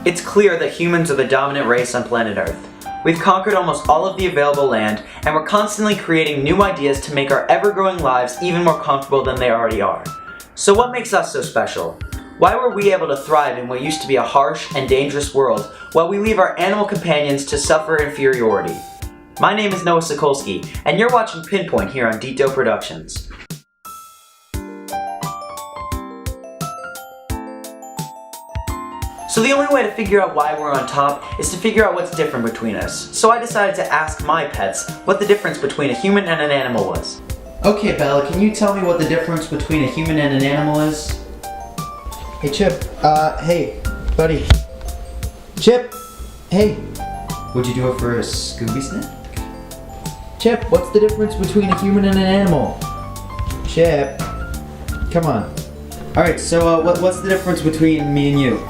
It's clear that humans are the dominant race on planet Earth. We've conquered almost all of the available land, and we're constantly creating new ideas to make our ever-growing lives even more comfortable than they already are. So what makes us so special? Why were we able to thrive in what used to be a harsh and dangerous world, while we leave our animal companions to suffer inferiority? My name is Noah Sokolsky, and you're watching Pinpoint here on Dito Productions. So the only way to figure out why we're on top is to figure out what's different between us. So I decided to ask my pets what the difference between a human and an animal was. Okay, Bella, can you tell me what the difference between a human and an animal is? Hey, Chip. Hey, buddy. Chip. Hey. Would you do it for a Scooby snack? Chip, what's the difference between a human and an animal? Chip. Come on. Alright, so what's the difference between me and you?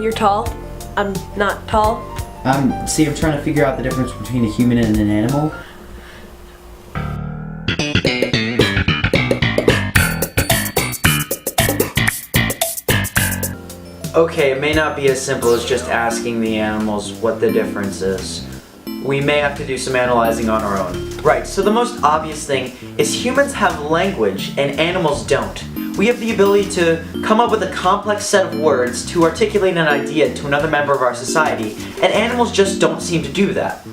You're tall. I'm not tall. I'm trying to figure out the difference between a human and an animal. Okay, it may not be as simple as just asking the animals what the difference is. We may have to do some analyzing on our own. Right, so the most obvious thing is humans have language and animals don't. We have the ability to come up with a complex set of words to articulate an idea to another member of our society, and animals just don't seem to do that.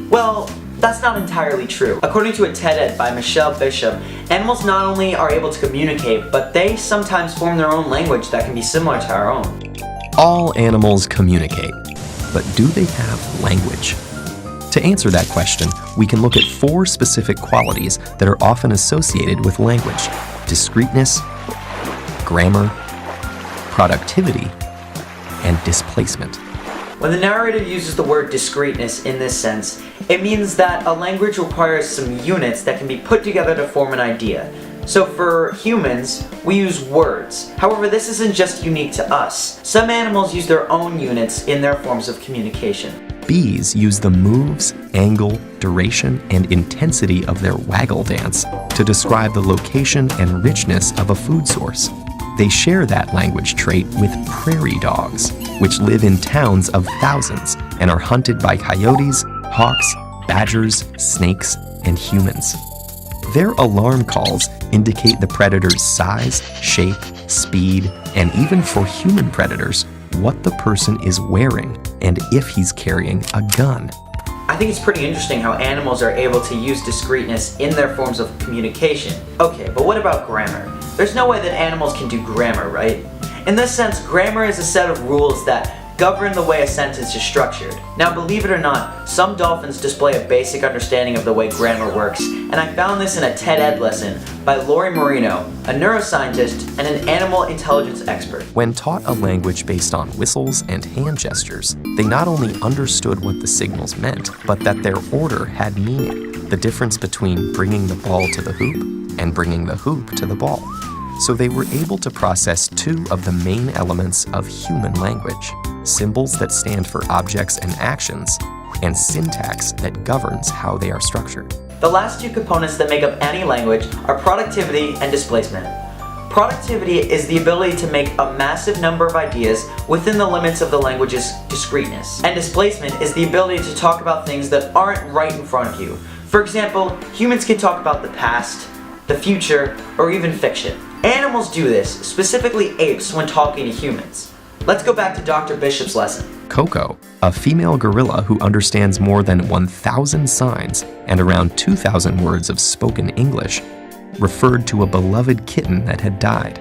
Well, that's not entirely true. According to a TED Ed by Michelle Bishop, animals not only are able to communicate, but they sometimes form their own language that can be similar to our own. All animals communicate, but do they have language? To answer that question, we can look at 4 specific qualities that are often associated with language: discreteness, grammar, productivity, and displacement. When the narrator uses the word discreteness in this sense, it means that a language requires some units that can be put together to form an idea. So for humans, we use words. However, this isn't just unique to us. Some animals use their own units in their forms of communication. Bees use the moves, angle, duration, and intensity of their waggle dance to describe the location and richness of a food source. They share that language trait with prairie dogs, which live in towns of thousands and are hunted by coyotes, hawks, badgers, snakes, and humans. Their alarm calls indicate the predator's size, shape, speed, and even for human predators, what the person is wearing and if he's carrying a gun. I think it's pretty interesting how animals are able to use discreteness in their forms of communication. Okay, but what about grammar? There's no way that animals can do grammar, right? In this sense, grammar is a set of rules that govern the way a sentence is structured. Now, believe it or not, some dolphins display a basic understanding of the way grammar works, and I found this in a TED Ed lesson by Lori Marino, a neuroscientist and an animal intelligence expert. When taught a language based on whistles and hand gestures, they not only understood what the signals meant, but that their order had meaning. The difference between bringing the ball to the hoop and bringing the hoop to the ball. So they were able to process 2 of the main elements of human language: symbols that stand for objects and actions, and syntax that governs how they are structured. The last 2 components that make up any language are productivity and displacement. Productivity is the ability to make a massive number of ideas within the limits of the language's discreteness. And displacement is the ability to talk about things that aren't right in front of you. For example, humans can talk about the past, the future, or even fiction. Animals do this, specifically apes, when talking to humans. Let's go back to Dr. Bishop's lesson. Coco, a female gorilla who understands more than 1,000 signs and around 2,000 words of spoken English, referred to a beloved kitten that had died.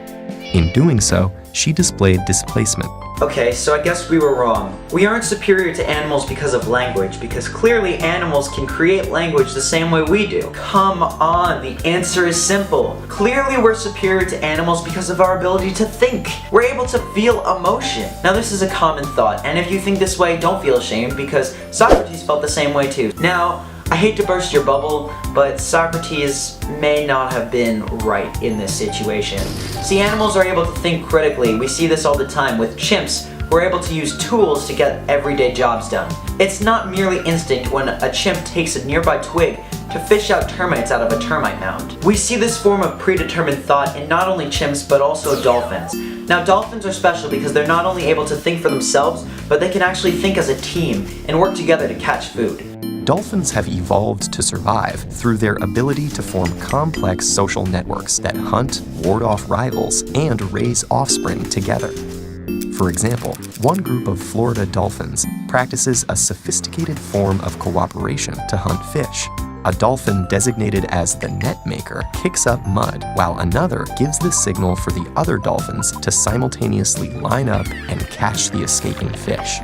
In doing so, she displayed displacement. Okay, so I guess we were wrong. We aren't superior to animals because of language, because clearly animals can create language the same way we do. Come on, the answer is simple. Clearly we're superior to animals because of our ability to think. We're able to feel emotion. Now this is a common thought, and if you think this way, don't feel ashamed, because Socrates felt the same way too. Now, I hate to burst your bubble, but Socrates may not have been right in this situation. See, animals are able to think critically. We see this all the time with chimps who are able to use tools to get everyday jobs done. It's not merely instinct when a chimp takes a nearby twig to fish out termites out of a termite mound. We see this form of predetermined thought in not only chimps but also dolphins. Now, dolphins are special because they're not only able to think for themselves, but they can actually think as a team and work together to catch food. Dolphins have evolved to survive through their ability to form complex social networks that hunt, ward off rivals, and raise offspring together. For example, one group of Florida dolphins practices a sophisticated form of cooperation to hunt fish. A dolphin designated as the net maker kicks up mud, while another gives the signal for the other dolphins to simultaneously line up and catch the escaping fish.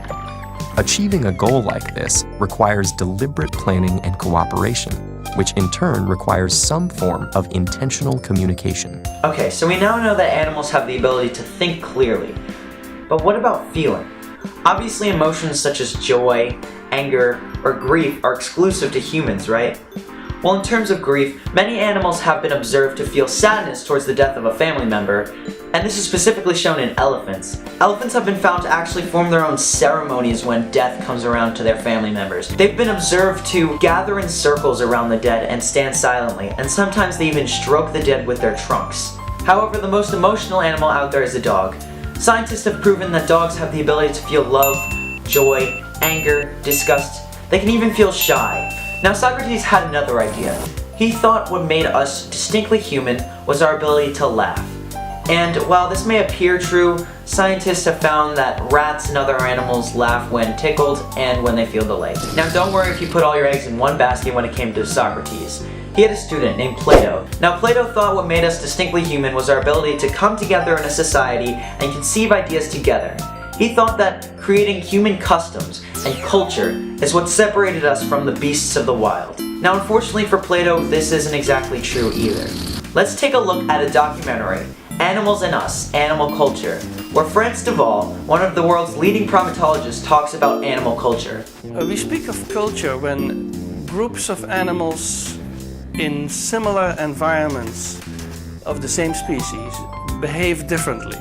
Achieving a goal like this requires deliberate planning and cooperation, which in turn requires some form of intentional communication. Okay, so we now know that animals have the ability to think clearly. But what about feeling? Obviously, emotions such as joy, anger, or grief are exclusive to humans, right? Well, in terms of grief, many animals have been observed to feel sadness towards the death of a family member, and this is specifically shown in elephants. Elephants have been found to actually form their own ceremonies when death comes around to their family members. They've been observed to gather in circles around the dead and stand silently, and sometimes they even stroke the dead with their trunks. However, the most emotional animal out there is the dog. Scientists have proven that dogs have the ability to feel love, joy, anger, disgust. They can even feel shy. Now, Socrates had another idea. He thought what made us distinctly human was our ability to laugh. And while this may appear true, scientists have found that rats and other animals laugh when tickled and when they feel delight. Now, don't worry if you put all your eggs in one basket when it came to Socrates. He had a student named Plato. Now, Plato thought what made us distinctly human was our ability to come together in a society and conceive ideas together. He thought that creating human customs and culture is what separated us from the beasts of the wild. Now, unfortunately for Plato, this isn't exactly true either. Let's take a look at a documentary, Animals and Us, Animal Culture, where Frans de Waal, one of the world's leading primatologists, talks about animal culture. We speak of culture when groups of animals in similar environments of the same species behave differently.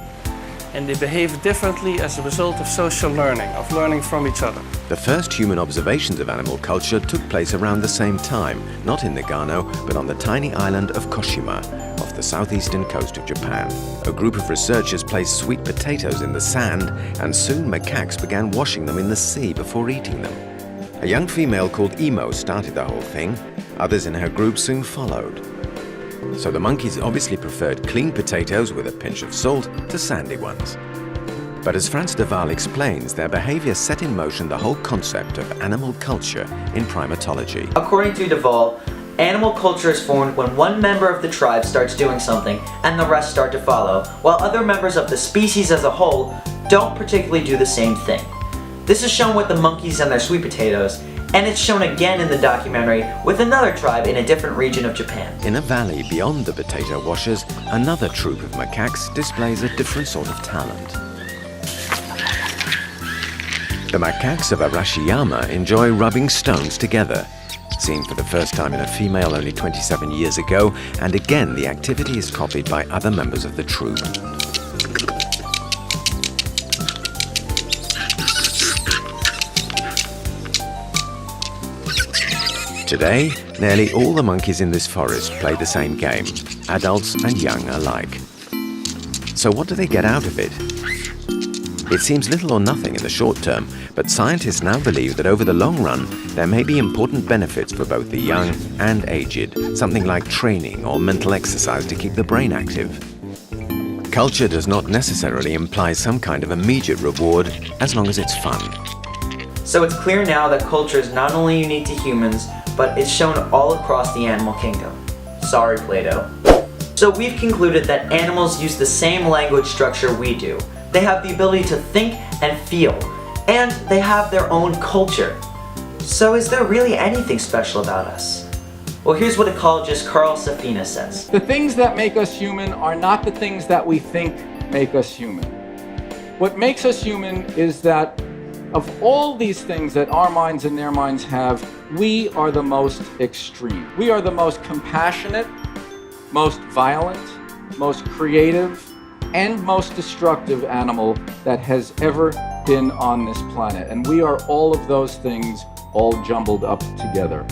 And they behave differently as a result of social learning, of learning from each other. The first human observations of animal culture took place around the same time, not in Nagano, but on the tiny island of Koshima, off the southeastern coast of Japan. A group of researchers placed sweet potatoes in the sand, and soon macaques began washing them in the sea before eating them. A young female called Emo started the whole thing. Others in her group soon followed. So the monkeys obviously preferred clean potatoes with a pinch of salt to sandy ones. But as Frans de Waal explains, their behavior set in motion the whole concept of animal culture in primatology. According to de Waal, animal culture is formed when one member of the tribe starts doing something and the rest start to follow, while other members of the species as a whole don't particularly do the same thing. This is shown with the monkeys and their sweet potatoes, and it's shown again in the documentary with another tribe in a different region of Japan. In a valley beyond the potato washers, another troop of macaques displays a different sort of talent. The macaques of Arashiyama enjoy rubbing stones together. Seen for the first time in a female only 27 years ago, and again the activity is copied by other members of the troop. Today, nearly all the monkeys in this forest play the same game, adults and young alike. So what do they get out of it? It seems little or nothing in the short term, but scientists now believe that over the long run, there may be important benefits for both the young and aged, something like training or mental exercise to keep the brain active. Culture does not necessarily imply some kind of immediate reward, as long as it's fun. So it's clear now that culture is not only unique to humans, but it's shown all across the animal kingdom. Sorry, Plato. So we've concluded that animals use the same language structure we do. They have the ability to think and feel, and they have their own culture. So is there really anything special about us? Well, here's what ecologist Carl Safina says. The things that make us human are not the things that we think make us human. What makes us human is that of all these things that our minds and their minds have, we are the most extreme. We are the most compassionate, most violent, most creative, and most destructive animal that has ever been on this planet. And we are all of those things all jumbled up together.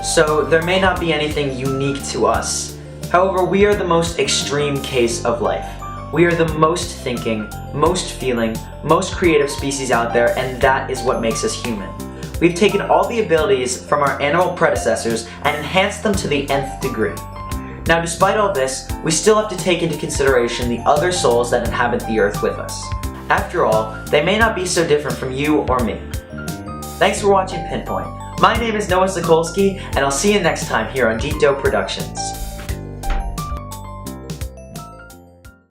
So there may not be anything unique to us. However, we are the most extreme case of life. We are the most thinking, most feeling, most creative species out there, and that is what makes us human. We've taken all the abilities from our animal predecessors and enhanced them to the nth degree. Now, despite all this, we still have to take into consideration the other souls that inhabit the earth with us. After all, they may not be so different from you or me. Thanks for watching Pinpoint. My name is Noah Sokolsky, and I'll see you next time here on Dito Productions.